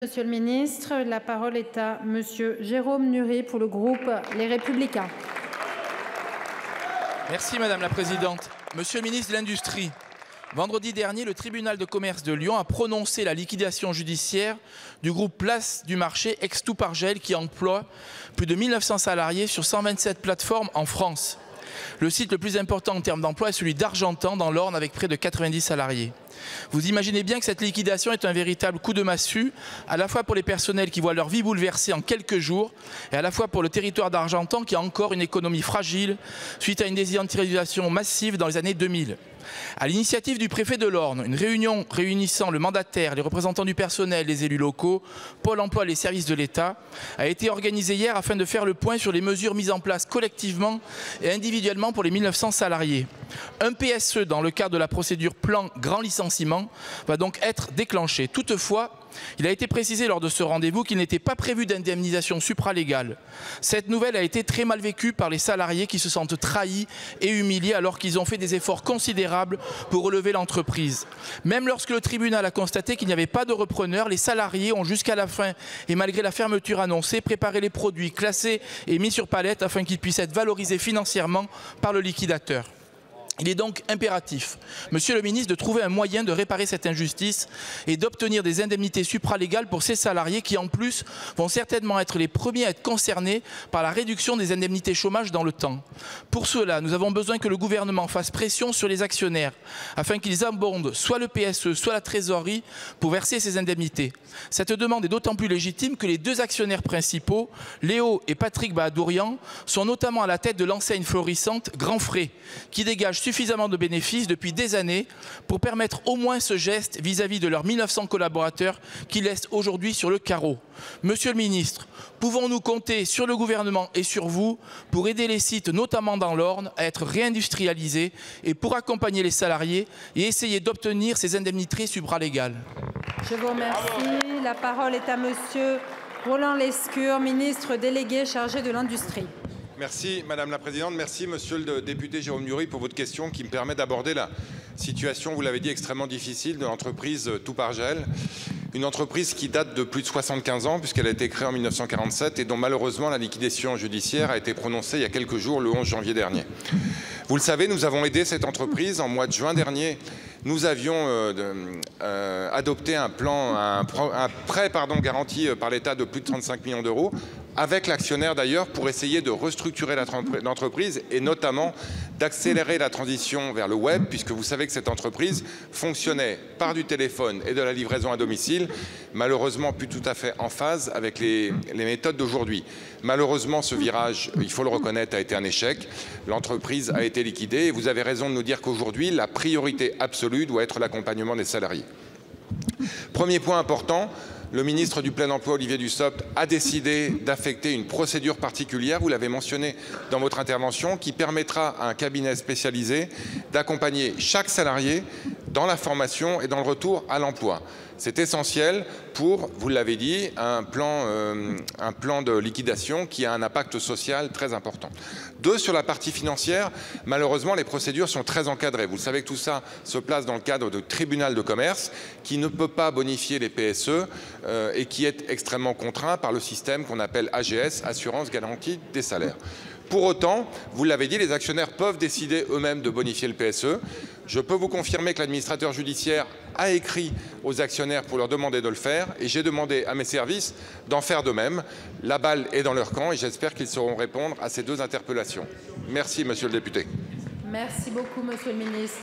Monsieur le ministre, la parole est à monsieur Jérôme Nury pour le groupe Les Républicains. Merci Madame la Présidente. Monsieur le ministre de l'Industrie, vendredi dernier, le tribunal de commerce de Lyon a prononcé la liquidation judiciaire du groupe Place du Marché ex-Toupargel qui emploie plus de 1900 salariés sur 127 plateformes en France. Le site le plus important en termes d'emploi est celui d'Argentan dans l'Orne avec près de 90 salariés. Vous imaginez bien que cette liquidation est un véritable coup de massue, à la fois pour les personnels qui voient leur vie bouleversée en quelques jours et à la fois pour le territoire d'Argentan qui a encore une économie fragile suite à une désindustrialisation massive dans les années 2000. À l'initiative du préfet de l'Orne, une réunion réunissant le mandataire, les représentants du personnel, les élus locaux, Pôle emploi et les services de l'État a été organisée hier afin de faire le point sur les mesures mises en place collectivement et individuellement pour les 1900 salariés. Un PSE dans le cadre de la procédure plan grand licenciement va donc être déclenché. Toutefois, il a été précisé lors de ce rendez-vous qu'il n'était pas prévu d'indemnisation supralégale. Cette nouvelle a été très mal vécue par les salariés qui se sentent trahis et humiliés alors qu'ils ont fait des efforts considérables pour relever l'entreprise. Même lorsque le tribunal a constaté qu'il n'y avait pas de repreneur, les salariés ont jusqu'à la fin et malgré la fermeture annoncée, préparé les produits classés et mis sur palette afin qu'ils puissent être valorisés financièrement par le liquidateur. Il est donc impératif, Monsieur le ministre, de trouver un moyen de réparer cette injustice et d'obtenir des indemnités supralégales pour ces salariés qui, en plus, vont certainement être les premiers à être concernés par la réduction des indemnités chômage dans le temps. Pour cela, nous avons besoin que le gouvernement fasse pression sur les actionnaires afin qu'ils abondent soit le PSE, soit la trésorerie pour verser ces indemnités. Cette demande est d'autant plus légitime que les deux actionnaires principaux, Léo et Patrick Bahadourian, sont notamment à la tête de l'enseigne florissante Grand Frais, qui dégage suffisamment de bénéfices depuis des années pour permettre au moins ce geste vis-à-vis de leurs 1900 collaborateurs qui laissent aujourd'hui sur le carreau. Monsieur le ministre, pouvons-nous compter sur le gouvernement et sur vous pour aider les sites, notamment dans l'Orne, à être réindustrialisés et pour accompagner les salariés et essayer d'obtenir ces indemnités supralégales? Je vous remercie. La parole est à monsieur Roland Lescure, ministre délégué chargé de l'Industrie. Merci Madame la Présidente, merci Monsieur le député Jérôme Nury pour votre question qui me permet d'aborder la situation, vous l'avez dit, extrêmement difficile de l'entreprise Toupargel. Une entreprise qui date de plus de 75 ans puisqu'elle a été créée en 1947 et dont malheureusement la liquidation judiciaire a été prononcée il y a quelques jours, le 11 janvier dernier. Vous le savez, nous avons aidé cette entreprise en mois de juin dernier. Nous avions adopté un prêt garanti par l'État de plus de 35 millions d'euros avec l'actionnaire d'ailleurs pour essayer de restructurer l'entreprise et notamment d'accélérer la transition vers le web puisque vous savez que cette entreprise fonctionnait par du téléphone et de la livraison à domicile, malheureusement plus tout à fait en phase avec les méthodes d'aujourd'hui. Malheureusement, ce virage, il faut le reconnaître, a été un échec. L'entreprise a été liquidée et vous avez raison de nous dire qu'aujourd'hui, la priorité absolue doit être l'accompagnement des salariés. Premier point important, le ministre du Plein Emploi, Olivier Dussopt, a décidé d'affecter une procédure particulière, vous l'avez mentionné dans votre intervention, qui permettra à un cabinet spécialisé d'accompagner chaque salarié dans la formation et dans le retour à l'emploi. C'est essentiel pour, vous l'avez dit, un plan de liquidation qui a un impact social très important. Deux, sur la partie financière, malheureusement, les procédures sont très encadrées. Vous savez que tout ça se place dans le cadre du tribunal de commerce qui ne peut pas bonifier les PSE et qui est extrêmement contraint par le système qu'on appelle AGS, Assurance Garantie des Salaires. Pour autant, vous l'avez dit, les actionnaires peuvent décider eux-mêmes de bonifier le PSE. Je peux vous confirmer que l'administrateur judiciaire a écrit aux actionnaires pour leur demander de le faire et j'ai demandé à mes services d'en faire de même. La balle est dans leur camp et j'espère qu'ils sauront répondre à ces deux interpellations. Merci, monsieur le député. Merci beaucoup, monsieur le ministre.